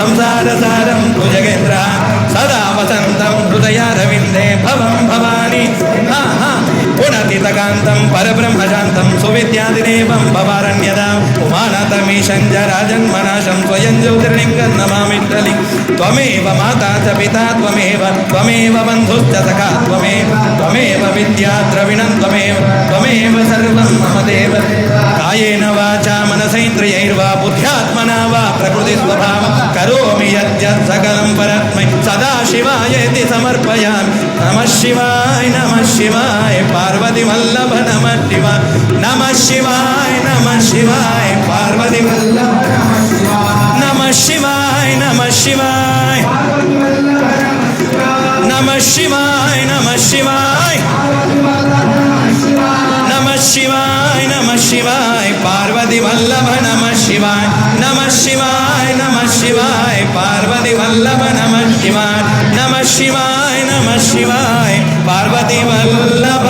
संसारसारं भुजगेन्द्र सदा वसन्तं हृदयारविन्दे भवं भवानी पुनतितकान्तं परब्रह्मशान्तं सुविद्यादिदेवं भवारण्यदाम् उमानाथमीशं च राजन्मनाशं स्वयं ज्योतिर्लिङ्गं नमामिष्टलिङ्गं त्वमेव माता च पिता त्वमेव बन्धुश्च सखा त्वमेव विद्या द्रविणं त्वमेव सर्वं मम देव कायेन वाचा मनसेन्द्रियैर्वा बुद्ध्यात्मना वा प्रकृतिस्वभावं करोमि यद्यत् सकलं परस्मै सदा शिवायेति समर्पयामि नमः शिवाय पार्वतीवल्लभ नमः शिवाय पार्वतीवल्लभ नमः शिवाय नमः शिवाय पार्वतीवल्लभ नमः शिवाय पार्वतीवल्लभ नमः शिवाय पार्वतीवल्लभ